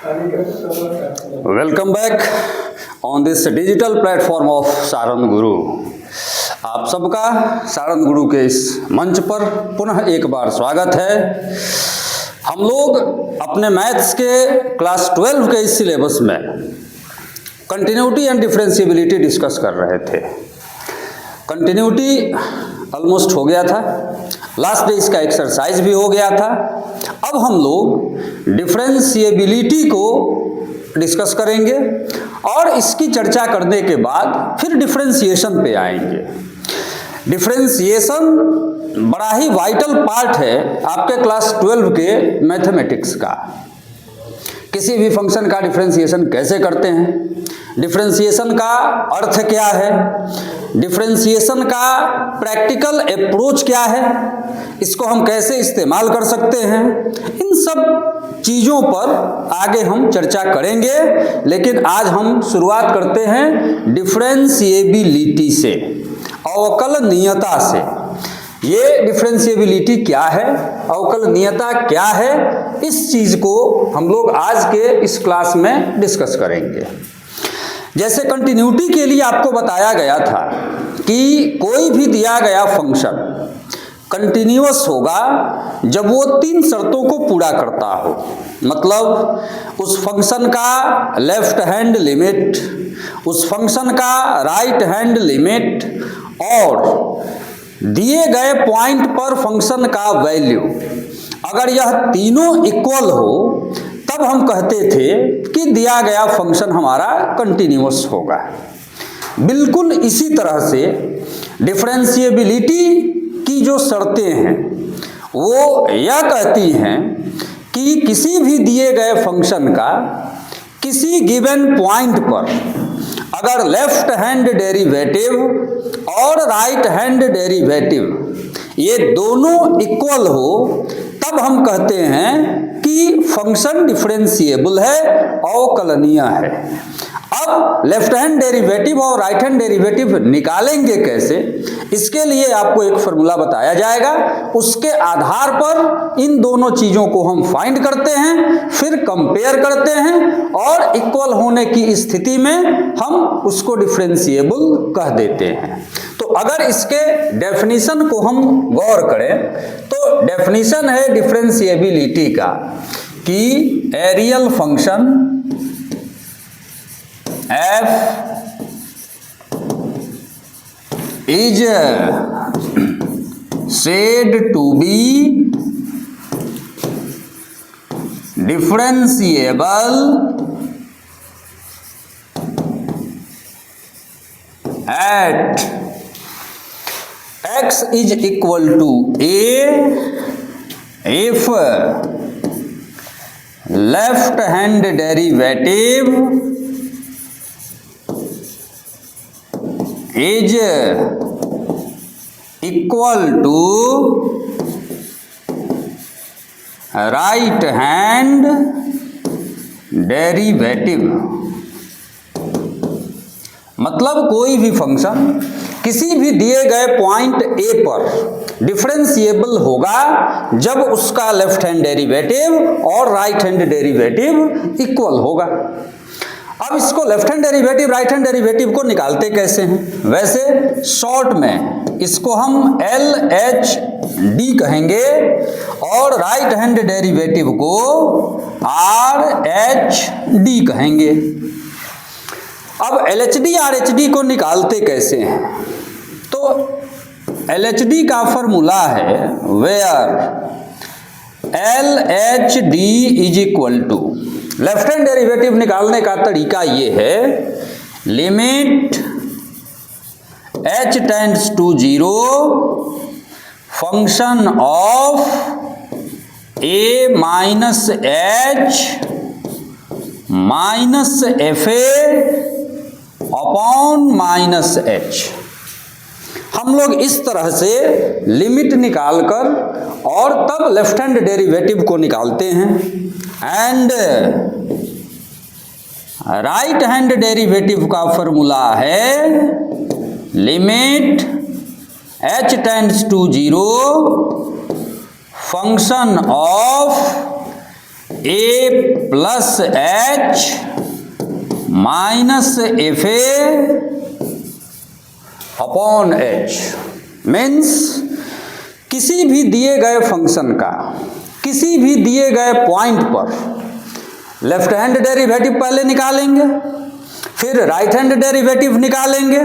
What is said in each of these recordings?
Welcome back on this digital platform of Sarang गुरु। आप सबका सारंग गुरु के इस मंच पर पुनः एक बार स्वागत है। हम लोग अपने मैथ्स के क्लास 12 के इस सिलेबस में कंटिन्यूटी एंड डिफरेंशिएबिलिटी डिस्कस कर रहे थे। कंटिन्यूटी ऑलमोस्ट हो गया था, लास्ट डे इसका एक्सरसाइज भी हो गया था। अब हम लोग डिफरेंशिएबिलिटी को डिस्कस करेंगे और इसकी चर्चा करने के बाद फिर डिफरेंशिएशन पे आएंगे। डिफरेंशिएशन बड़ा ही वाइटल पार्ट है आपके क्लास 12 के मैथमेटिक्स का। किसी भी फंक्शन का डिफरेंशिएशन कैसे करते हैं, डिफरेंशिएशन का अर्थ क्या है, डिफरेंशिएशन का प्रैक्टिकल अप्रोच क्या है, इसको हम कैसे इस्तेमाल कर सकते हैं, इन सब चीज़ों पर आगे हम चर्चा करेंगे। लेकिन आज हम शुरुआत करते हैं डिफरेंशिएबिलिटी से, अवकलनीयता से। ये डिफरेंशिएबिलिटी क्या है, अवकलनीयता क्या है, इस चीज़ को हम लोग आज के इस क्लास में डिस्कस करेंगे। जैसे कंटिन्यूटी के लिए आपको बताया गया था कि कोई भी दिया गया फंक्शन कंटिन्यूअस होगा जब वो 3 शर्तों को पूरा करता हो। मतलब उस फंक्शन का लेफ्ट हैंड लिमिट, उस फंक्शन का राइट हैंड लिमिट और दिए गए पॉइंट पर फंक्शन का वैल्यू, अगर यह तीनों इक्वल हो तब हम कहते थे कि दिया गया फंक्शन हमारा कंटिन्यूअस होगा। बिल्कुल इसी तरह से डिफरेंशिएबिलिटी की जो शर्तें हैं वो यह कहती हैं कि किसी भी दिए गए फंक्शन का किसी गिवन पॉइंट पर अगर लेफ्ट हैंड डेरिवेटिव और राइट हैंड डेरिवेटिव ये दोनों इक्वल हो तब हम कहते हैं कि फंक्शन डिफरेंशिएबल है, अवकलनीय है। अब लेफ्ट हैंड डेरिवेटिव और राइट हैंड डेरिवेटिव निकालेंगे कैसे, इसके लिए आपको एक फॉर्मूला बताया जाएगा। उसके आधार पर इन दोनों चीज़ों को हम फाइंड करते हैं, फिर कंपेयर करते हैं और इक्वल होने की स्थिति में हम उसको डिफरेंशिएबल कह देते हैं। तो अगर इसके डेफिनेशन को हम गौर करें तो डेफिनेशन है डिफरेंशिएबिलिटी का कि a real function f is said to be differentiable at x is equal to a if left hand derivative is equal to right hand derivative। मतलब कोई भी फंक्शन किसी भी दिए गए पॉइंट ए पर डिफरेंशिएबल होगा जब उसका लेफ्ट हैंड डेरिवेटिव और राइट हैंड डेरिवेटिव इक्वल होगा। अब इसको left hand derivative right hand derivative को निकालते कैसे हैं? वैसे शॉर्ट में इसको हम LHD कहेंगे और राइट हैंड डेरिवेटिव को RHD कहेंगे। अब LHD RHD को निकालते कैसे हैं? तो LHD का फॉर्मूला है where LHD is equal to, left hand derivative निकालने का तरीका ये है, limit h tends to 0 function of a minus h minus fa upon minus h। हम लोग इस तरह से लिमिट निकालकर और तब लेफ्ट हैंड डेरिवेटिव को निकालते हैं। एंड राइट हैंड डेरिवेटिव का फॉर्मूला है limit h tends to 0 function of A plus H minus F A upon H means किसी भी दिए गए फंक्शन का किसी भी दिए गए पॉइंट पर लेफ्ट हैंड डेरिवेटिव पहले निकालेंगे, फिर राइट हैंड डेरिवेटिव निकालेंगे।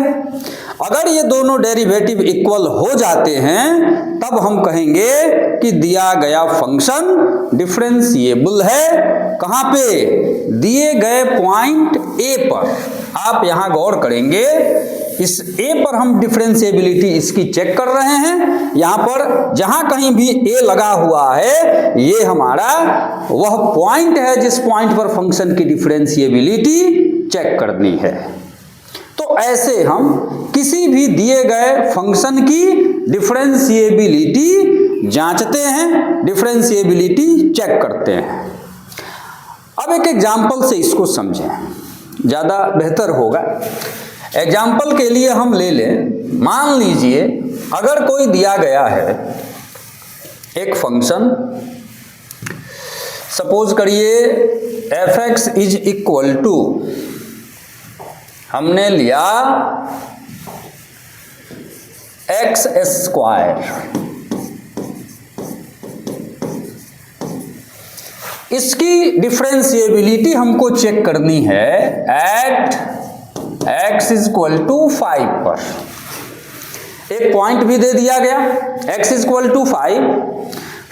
अगर ये दोनों डेरिवेटिव इक्वल हो जाते हैं तब हम कहेंगे कि दिया गया फंक्शन डिफरेंशिएबल है। कहाँ पे? दिए गए पॉइंट ए पर। आप यहाँ गौर करेंगे, इस ए पर हम डिफरेंशिएबिलिटी इसकी चेक कर रहे हैं। यहाँ पर जहाँ कहीं भी ए लगा हुआ है ये हमारा वह पॉइंट है जिस पॉइंट पर फंक्शन की डिफरेंशिएबिलिटी चेक करनी है। तो ऐसे हम किसी भी दिए गए फंक्शन की डिफरेंशिएबिलिटी जांचते हैं, डिफरेंशिएबिलिटी चेक करते हैं। अब एक एग्जाम्पल से इसको समझें, ज़्यादा बेहतर होगा। एग्जाम्पल के लिए हम ले लें, मान लीजिए अगर कोई दिया गया है एक फंक्शन, सपोज करिए F X is equal to, हमने लिया एक्स स्क्वायर। इसकी डिफरेंशिएबिलिटी हमको चेक करनी है at x is equal to 5 पर। एक पॉइंट भी दे दिया गया x is equal to 5,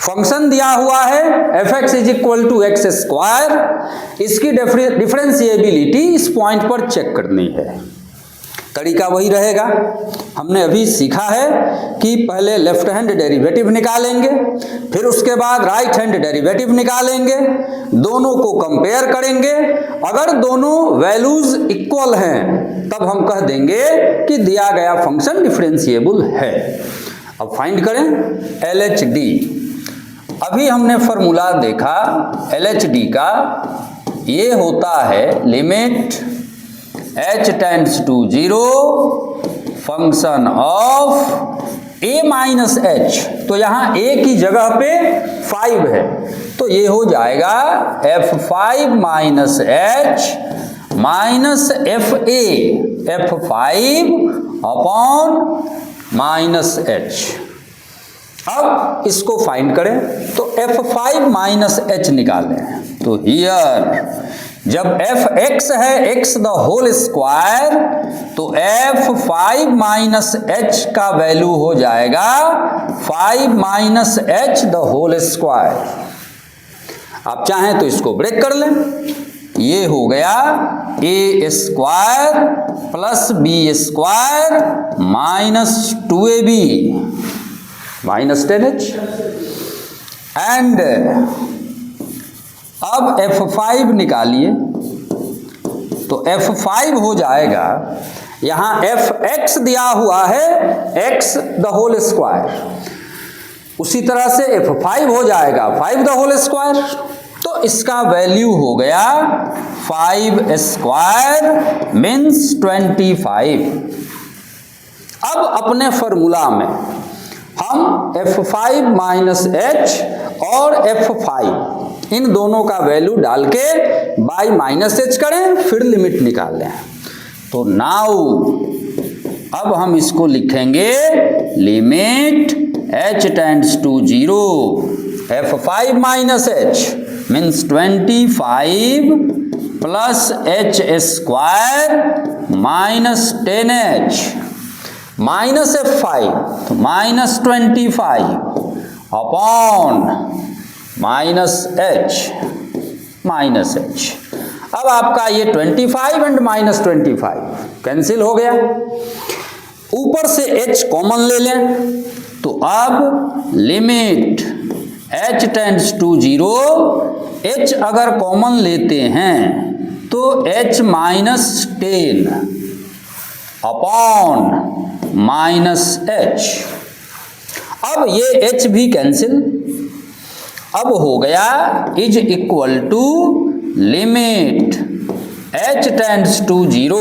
function दिया हुआ है F X is equal to X square. इसकी डिफरेंशिएबिलिटी इस पॉइंट पर चेक करनी है। तरीका वही रहेगा, हमने अभी सीखा है कि पहले लेफ्ट हैंड डेरिवेटिव निकालेंगे, फिर उसके बाद राइट हैंड डेरिवेटिव निकालेंगे, दोनों को कंपेयर करेंगे। अगर दोनों वैल्यूज इक्वल हैं तब हम कह देंगे कि दिया गया फंक्शन डिफरेंशिएबल है। अब फाइंड करें LHD। अभी हमने फॉर्मूला देखा LHD का, ये होता है limit h tends to 0 function of a minus H. तो यहाँ a की जगह पे 5 है, तो ये हो जाएगा f5 minus H minus f5 upon minus H. अब इसको फाइंड करें तो f5 माइनस एच निकालें। तो हियर जब f(x) है x द होल स्क्वायर, तो f5 माइनस एच का वैल्यू हो जाएगा 5 minus H the whole square. आप चाहें तो इसको ब्रेक कर लें, ये हो गया a square plus b square minus 2ab minus 10h। And अब f5 निकालिए, तो f5 हो जाएगा, यहाँ fx दिया हुआ है x द होल स्क्वायर, उसी तरह से f5 हो जाएगा 5 द होल स्क्वायर। तो इसका वैल्यू हो गया 5 स्क्वायर मीन्स 25। अब अपने फॉर्मूला में हम f5 माइनस एच और f5 इन दोनों का वैल्यू डाल के बाई माइनस एच करें, फिर लिमिट निकाल लें। तो नाउ अब हम इसको लिखेंगे limit h tends to 0 f5 minus H means 25 plus H square minus 10h minus f5 तो minus 25 upon minus H minus H. अब आपका ये 25 एंड माइनस 25 कैंसिल हो गया, ऊपर से h कॉमन ले लें। तो अब limit h tends to 0, h अगर कॉमन लेते हैं तो h minus 10 upon minus H. अब ये h भी कैंसिल, अब हो गया is equal to limit h tends to 0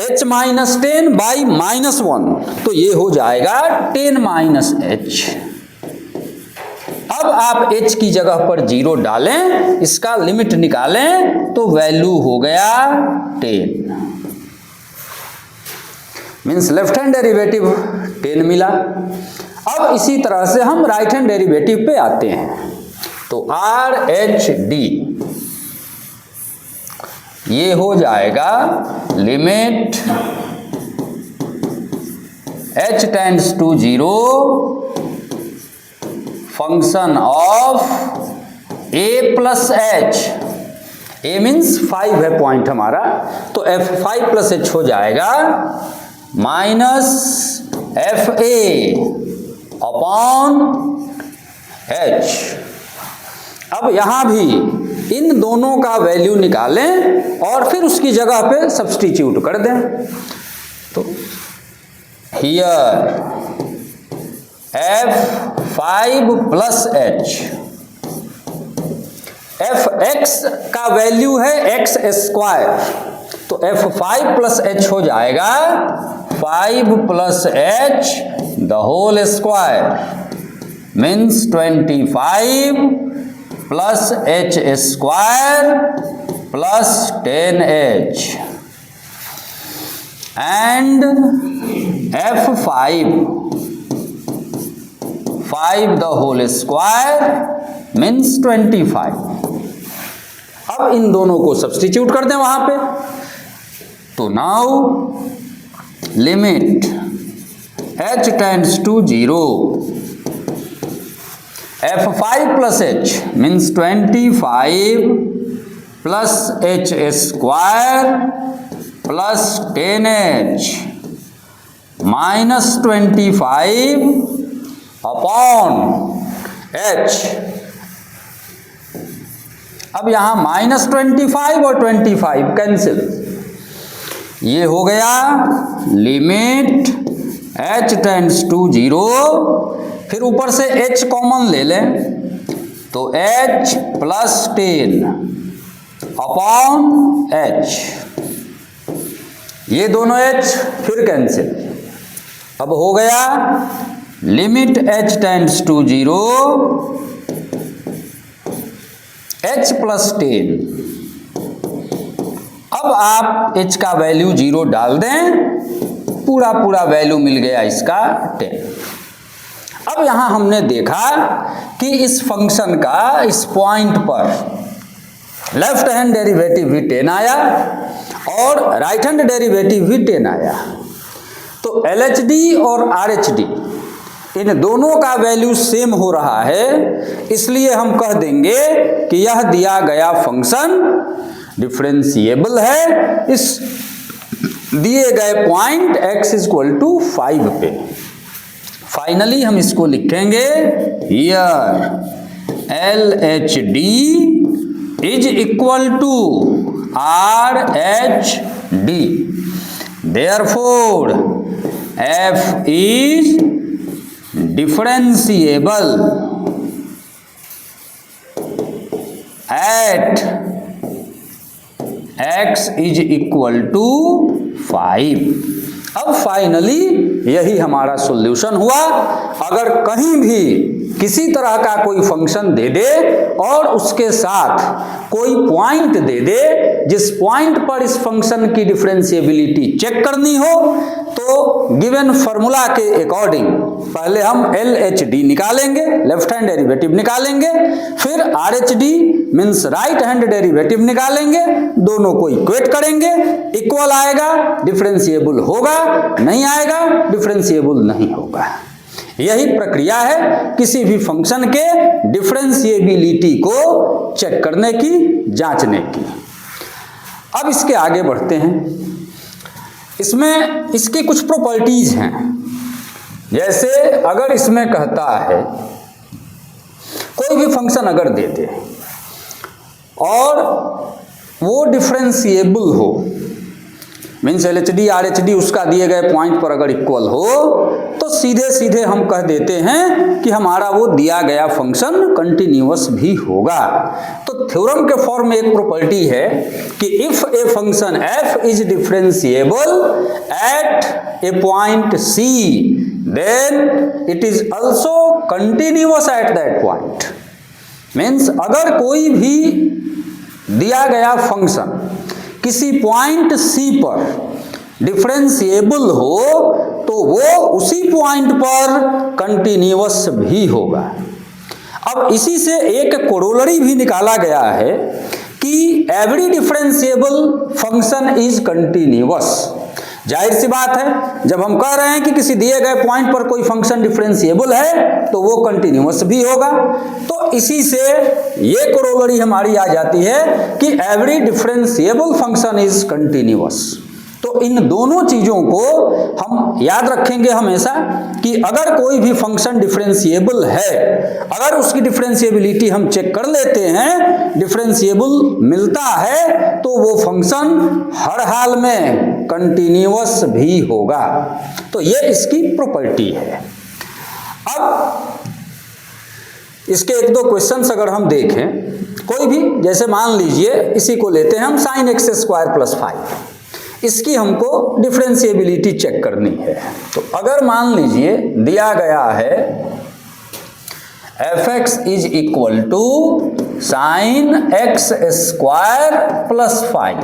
h minus 10 by minus 1, तो ये हो जाएगा 10 माइनस h। अब आप h की जगह पर 0 डालें, इसका लिमिट निकालें तो वैल्यू हो गया 10, मीन्स लेफ्ट हैंड डेरिवेटिव 10 मिला। अब इसी तरह से हम राइट हैंड डेरिवेटिव पे आते हैं, तो आर एच डी ये हो जाएगा limit h tends to 0 function of a plus H, a means 5 है पॉइंट हमारा, तो f5 प्लस h हो जाएगा minus F A upon h। अब यहां भी इन दोनों का वैल्यू निकालें और फिर उसकी जगह पे सब्स्टिट्यूट कर दें, तो here f5 plus h, fx का वैल्यू है x स्क्वायर, तो f5 प्लस h हो जाएगा 5 plus h the whole square means 25 plus h square plus 10h and f5 5 the whole square means 25। अब इन दोनों को सब्स्टिट्यूट कर दें वहां पे, तो now limit h tends to 0 f5 plus h means 25 plus h square plus 10h minus 25 upon h। अब यहां माइनस 25 और 25 कैंसिल, ये हो गया लिमिट h टेंड्स टू 0, फिर ऊपर से h कॉमन ले लें तो h प्लस 10 अपॉन h, ये दोनों h फिर कैंसिल। अब हो गया limit h tends to 0 h plus 10। अब आप h का वैल्यू 0 डाल दें, पूरा वैल्यू मिल गया इसका 10। अब यहां हमने देखा कि इस फंक्शन का इस पॉइंट पर लेफ्ट हैंड डेरिवेटिव भी 10 आया और राइट हैंड डेरिवेटिव भी 10 आया, तो LHD और RHD इन दोनों का वैल्यू सेम हो रहा है, इसलिए हम कह देंगे कि यह दिया गया फंक्शन डिफरेंशिएबल है इस दिए गए पॉइंट x इक्वल टू 5 पे। फाइनली हम इसको लिखेंगे here LHD is equal to RHD, therefore f is differentiable at x is equal to 5। अब फाइनली यही हमारा सॉल्यूशन हुआ। अगर कहीं भी किसी तरह का कोई फंक्शन दे दे और उसके साथ कोई पॉइंट दे दे जिस पॉइंट पर इस फंक्शन की डिफरेंशिएबिलिटी चेक करनी हो, तो गिवन फॉर्मूला के अकॉर्डिंग पहले हम LHD निकालेंगे, लेफ्ट हैंड डेरिवेटिव निकालेंगे, फिर RHD means right hand derivative निकालेंगे, दोनों को इक्वेट करेंगे, इक्वल आएगा डिफरेंशिएबल होगा, नहीं आएगा डिफरेंशिएबल नहीं होगा। यही प्रक्रिया है किसी भी फंक्शन के डिफरेंशिएबिलिटी को चेक करने की, जांचने की। अब इसके आगे बढ़ते हैं। इसमें इसके कुछ प्रॉपर्टीज हैं, जैसे अगर इसमें कहता है कोई भी फंक्शन अगर दे दे और वो डिफरेंशिएबल हो, मीन्स LHD RHD उसका दिए गए पॉइंट पर अगर इक्वल हो तो सीधे सीधे हम कह देते हैं कि हमारा वो दिया गया फंक्शन कंटिन्यूअस भी होगा। तो थ्योरम के फॉर्म में एक प्रॉपर्टी है कि if a function f is differentiable at a point c then it is also continuous at that point. Means अगर कोई भी दिया गया फंक्शन किसी पॉइंट C पर डिफरेंशिएबल हो तो वो उसी पॉइंट पर कंटिन्यूअस भी होगा। अब इसी से एक कोरोलरी भी निकाला गया है कि every differentiable function is continuous. जाहिर सी बात है, जब हम कह रहे हैं कि किसी दिए गए पॉइंट पर कोई फंक्शन डिफरेंशिएबल है तो वो कंटिन्यूअस भी होगा। तो इसी से ये कोरोलरी हमारी आ जाती है कि every differentiable function is continuous. तो इन दोनों चीजों को हम याद रखेंगे हमेशा कि अगर कोई भी फंक्शन डिफरेंशिएबल है, अगर उसकी डिफरेंशिएबिलिटी हम चेक कर लेते हैं, डिफरेंशिएबल मिलता है, तो वो फंक्शन हर हाल में कंटिन्यूअस भी होगा। तो ये इसकी प्रॉपर्टी है। अब इसके एक दो क्वेश्चंस अगर हम देखें, कोई भी, जैसे मान लीजिए इसी को लेते हैं हम sin x² + 5, इसकी हमको डिफरेंशिएबिलिटी चेक करनी है। तो अगर मान लीजिए दिया गया है f(x) is equal to sin x² + 5।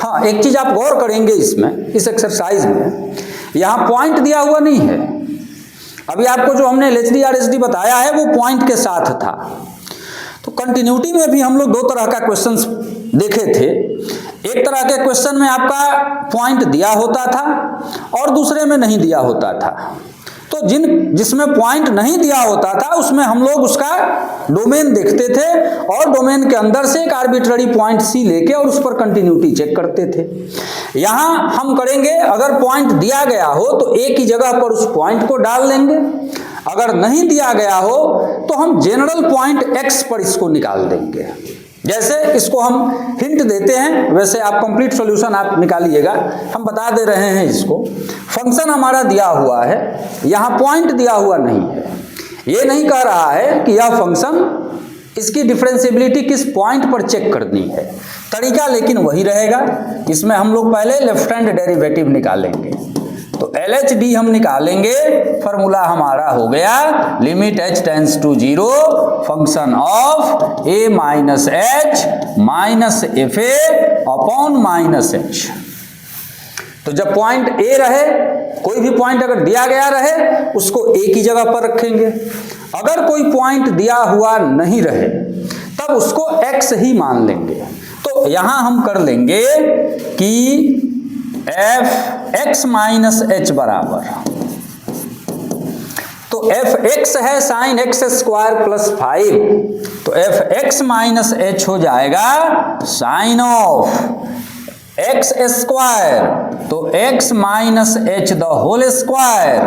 हाँ, एक चीज आप गौर करेंगे इसमें, इस एक्सरसाइज में यहां पॉइंट दिया हुआ नहीं है। अभी आपको जो हमने LHD RHD बताया है वो पॉइंट के साथ था। तो कंटिन्यूटी में भी हम लोग दो तरह का क्वेश्चंस देखे थे। एक तरह के क्वेश्चन में आपका पॉइंट दिया होता था और दूसरे में नहीं दिया होता था। तो जिसमें पॉइंट नहीं दिया होता था उसमें हम लोग उसका डोमेन देखते थे और डोमेन के अंदर से एक आर्बिट्ररी पॉइंट C लेके और उस पर कंटिन्यूटी चेक करते थे। यहां हम करेंगे, अगर पॉइंट दिया गया हो तो एक ही जगह पर उस पॉइंट को डाल लेंगे, अगर नहीं दिया गया हो तो हम जनरल पॉइंट x पर इसको निकाल देंगे। जैसे इसको हम हिंट देते हैं, वैसे आप कंप्लीट सॉल्यूशन आप निकालिएगा, हम बता दे रहे हैं इसको। फंक्शन हमारा दिया हुआ है, यहाँ पॉइंट दिया हुआ नहीं है, ये नहीं कह रहा है कि यह फंक्शन, इसकी डिफरेंशिएबिलिटी किस पॉइंट पर चेक करनी है। तरीका लेकिन वही रहेगा, इसमें हम लोग पहले लेफ्ट हैंड डेरिवेटिव निकालेंगे। तो LHD हम निकालेंगे, फॉर्मूला हमारा हो गया limit h tends to 0 function of a minus h minus fa upon minus h। तो जब पॉइंट A रहे, कोई भी पॉइंट अगर दिया गया रहे उसको A की जगह पर रखेंगे। अगर कोई पॉइंट दिया हुआ नहीं रहे तब उसको x ही मान लेंगे। तो यहां हम कर लेंगे कि f(x माइनस h) बराबर, तो f(x) है sin x² + 5, तो f(x माइनस h) हो जाएगा sin ऑफ x², तो x minus h the whole square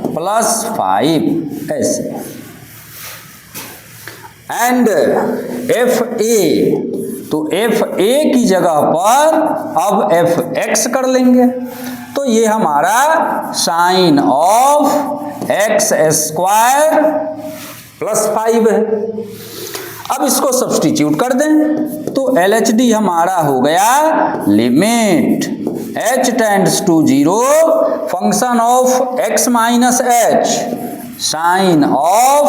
plus 5 ऐसे। एंड fa, तो fa की जगह पर अब fx कर लेंगे, तो ये हमारा साइन ऑफ x² + 5 है। अब इसको सब्स्टिट्यूट कर दें तो LHD हमारा हो गया limit h tends to 0 function of x minus h sine of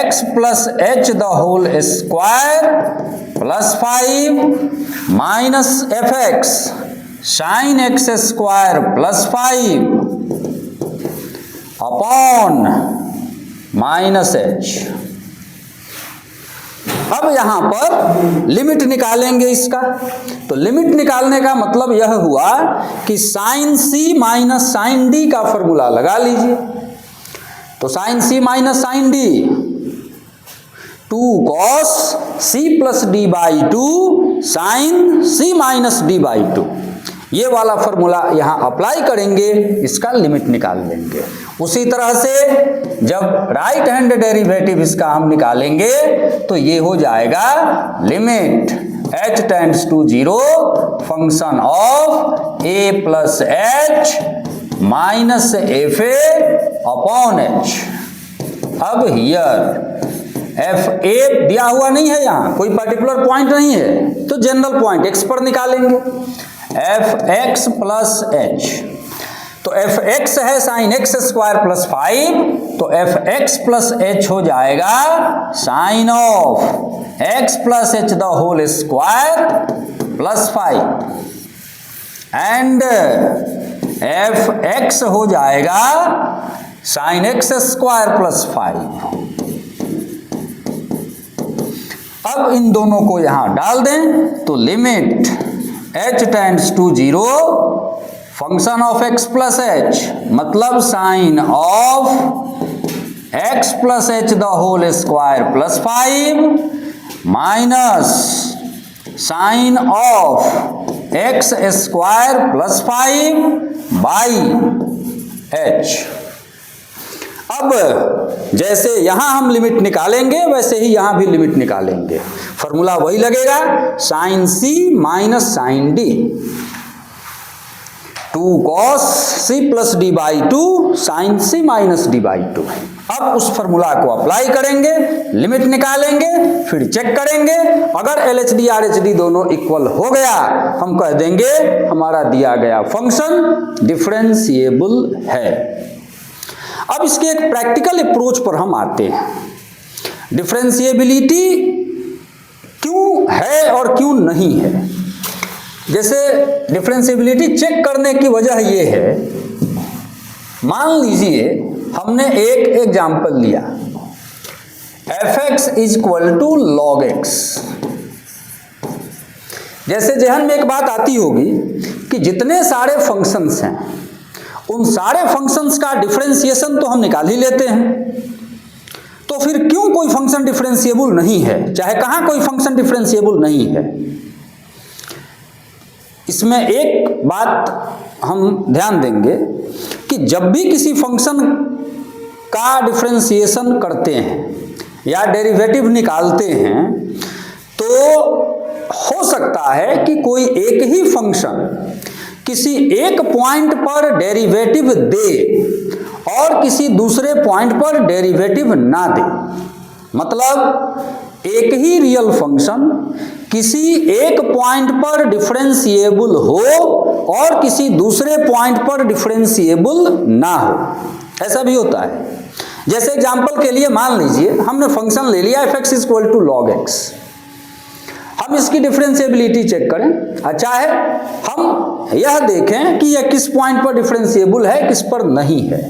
x plus h the whole square plus 5 minus fx sine x² plus 5 upon minus h। अब यहां पर लिमिट निकालेंगे इसका। तो लिमिट निकालने का मतलब यह हुआ कि sine C minus sine D का फॉर्मूला लगा लीजिए। तो sine C minus sine D 2 cos C plus D by 2 sine C minus D by 2, ये वाला फॉर्मूला यहां अप्लाई करेंगे, इसका लिमिट निकाल लेंगे। उसी तरह से जब राइट हैंड डेरिवेटिव इसका हम निकालेंगे तो ये हो जाएगा limit h tends to 0 function of a plus H minus F A upon H. अब हियर एफ ए दिया हुआ नहीं है, यहाँ कोई पर्टिकुलर पॉइंट नहीं है, तो जनरल पॉइंट एक्स पर निकालेंगे, एफ एक्स प्लस एच। तो एफ एक्स है साइन एक्स स्क्वायर प्लस 5, तो एफ एक्स प्लस एच हो जाएगा sine of X plus H the whole square plus 5 and F X हो जाएगा साइन एक्स स्क्वायर प्लस 5। अब इन दोनों को यहां डाल दें तो limit h tends to 0 function of x plus H, मतलब sine of x plus H the whole square plus 5 minus sine of x square plus 5 by h। अब जैसे यहां हम लिमिट निकालेंगे वैसे ही यहां भी लिमिट निकालेंगे, फॉर्मूला वही लगेगा, sine C minus sine D, 2 cos c plus D by 2 sine C minus D by 2। अब उस फॉर्मूला को अप्लाई करेंगे, लिमिट निकालेंगे, फिर चेक करेंगे, अगर LHD RHD दोनों इक्वल हो गया हम कह देंगे हमारा दिया गया फंक्शन डिफरेंशिएबल है। अब इसके एक प्रैक्टिकल अप्रोच पर हम आते हैं। डिफरेंशिएबिलिटी क्यों है और क्यों नहीं है। जैसे डिफरेंशिएबिलिटी चेक करने की वजह यह है, मान लीजिए हमने एक एग्जाम्पल लिया, f(x) = log x। जैसे जहन में एक बात आती होगी कि जितने सारे फंक्शंस हैं उन सारे फंक्शंस का डिफरेंशिएशन तो हम निकाल ही लेते हैं, तो फिर क्यों कोई फंक्शन डिफरेंशिएबल नहीं है, चाहे कहां कोई फंक्शन डिफरेंशिएबल नहीं है। इसमें एक बात हम ध्यान देंगे कि जब भी किसी फंक्शन का डिफरेंशिएशन करते हैं या डेरिवेटिव निकालते हैं तो हो सकता है कि कोई एक ही फंक्शन किसी एक पॉइंट पर डेरिवेटिव दे और किसी दूसरे पॉइंट पर डेरिवेटिव ना दे। मतलब एक ही रियल फंक्शन किसी एक पॉइंट पर डिफरेंशिएबल हो और किसी दूसरे पॉइंट पर डिफरेंशिएबल ना हो, ऐसा भी होता है। जैसे एग्जांपल के लिए मान लीजिए हमने फंक्शन ले लिया f(x) = log x, हम इसकी डिफरेंशिएबिलिटी चेक करें, अच्छा है हम यह देखें कि यह किस पॉइंट पर डिफरेंशिएबल है किस पर नहीं है।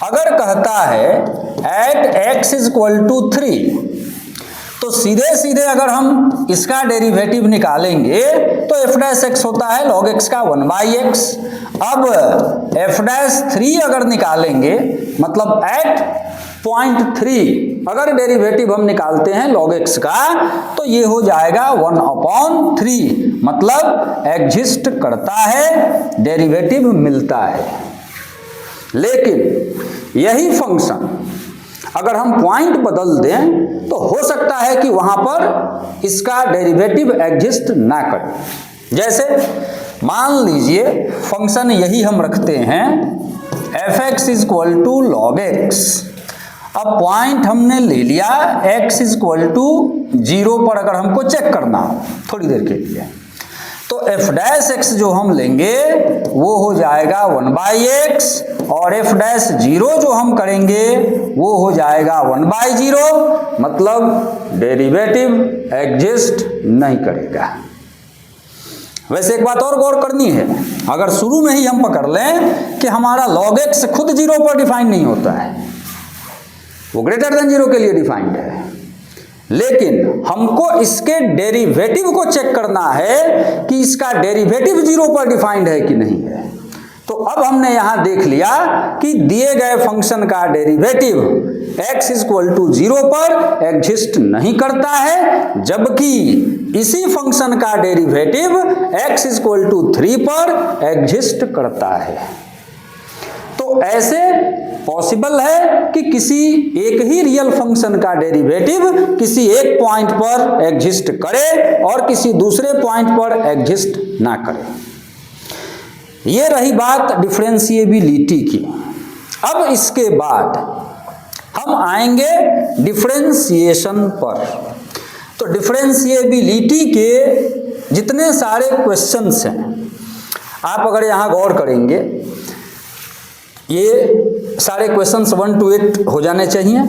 अगर कहता है एट x = 3, तो सीधे सीधे अगर हम इसका डेरिवेटिव निकालेंगे तो f' होता है log x का 1/x। अब f'3 अगर निकालेंगे मतलब एट पॉइंट 3 अगर डेरिवेटिव हम निकालते हैं log x का तो ये हो जाएगा 1/3, मतलब एग्जिस्ट करता है, डेरिवेटिव मिलता है। लेकिन यही फंक्शन अगर हम पॉइंट बदल दें तो हो सकता है कि वहां पर इसका डेरिवेटिव एग्जिस्ट ना करे। जैसे मान लीजिए फंक्शन यही हम रखते हैं f(x) = log x। अब पॉइंट हमने ले लिया x = 0 पर अगर हमको चेक करना हो थोड़ी देर के लिए, तो f' जो हम लेंगे वो हो जाएगा 1/x और f' जो हम करेंगे वो हो जाएगा 1/0, मतलब डेरिवेटिव एग्जिस्ट नहीं करेगा। वैसे एक बात और गौर करनी है, अगर शुरू में ही हम पकड़ लें कि हमारा log x खुद 0 पर डिफाइन नहीं होता है, वो ग्रेटर देन 0 के लिए डिफाइंड है, लेकिन हमको इसके डेरिवेटिव को चेक करना है कि इसका डेरिवेटिव 0 पर डिफाइंड है कि नहीं है। तो अब हमने यहां देख लिया कि दिए गए फंक्शन का डेरिवेटिव x = 0 पर एग्जिस्ट नहीं करता है, जबकि इसी फंक्शन का डेरिवेटिव x = 3 पर एग्जिस्ट करता है। तो ऐसे पॉसिबल है कि किसी एक ही रियल फंक्शन का डेरिवेटिव किसी एक पॉइंट पर एग्जिस्ट करे और किसी दूसरे पॉइंट पर एग्जिस्ट ना करे। ये रही बात डिफरेंशिएबिलिटी की। अब इसके बाद हम आएंगे डिफरेंशिएशन पर। तो डिफरेंशिएबिलिटी के जितने सारे क्वेश्चंस हैं, आप अगर यहाँ गौर करेंगे, ये सारे क्वेश्चंस 1 to 8 हो जाने चाहिए।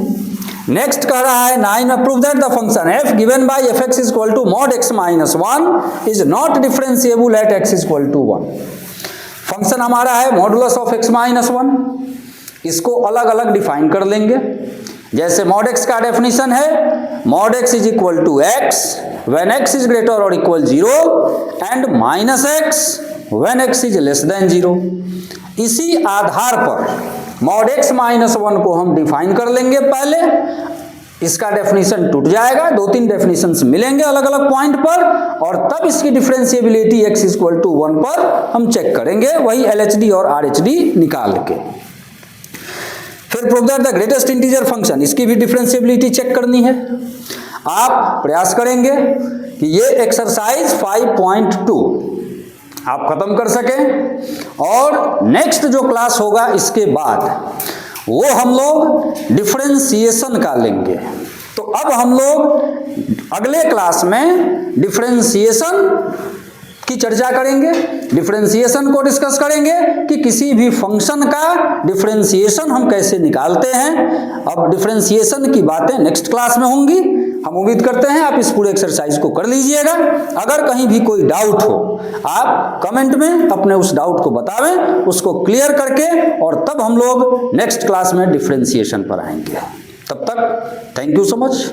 नेक्स्ट कह रहा है 9 में, prove that the function f given by fx is equal to mod x minus 1 is not differentiable at x is equal to 1। Function हमारा है मॉडुलस ऑफ x माइनस 1, इसको अलग अलग डिफाइन कर लेंगे। जैसे mod x का डेफिनेशन है mod x is equal to x when x is greater और equal 0 and minus x when x is less than 0। इसी आधार पर mod x माइनस 1 को हम डिफाइन कर लेंगे। पहले इसका डेफिनेशन टूट जाएगा, 2-3 डेफिनेशंस मिलेंगे अलग अलग पॉइंट पर, और तब इसकी differentiability x is equal to 1 पर हम चेक करेंगे, वही LHD और RHD निकाल के। फिर prove that the greatest integer function, इसकी भी डिफरेंशिएबिलिटी चेक करनी है। आप प्रयास करेंगे कि ये एक्सरसाइज 5.2 आप खत्म कर सकें, और नेक्स्ट जो क्लास होगा इसके बाद वो हम लोग डिफरेंशिएशन का लेंगे। तो अब हम लोग अगले क्लास में डिफरेंशिएशन की चर्चा करेंगे, डिफरेंशिएशन को डिस्कस करेंगे कि किसी भी फंक्शन का डिफरेंशिएशन हम कैसे निकालते हैं। अब डिफरेंशिएशन की बातें नेक्स्ट क्लास में होंगी। हम उम्मीद करते हैं आप इस पूरे एक्सरसाइज को कर लीजिएगा। अगर कहीं भी कोई डाउट हो, आप कमेंट में अपने उस डाउट को बतावें, उसको क्लियर करके, और तब हम लोग नेक्स्ट क्लास में डिफरेंशिएशन पर आएंगे। तब तक थैंक यू सो मच।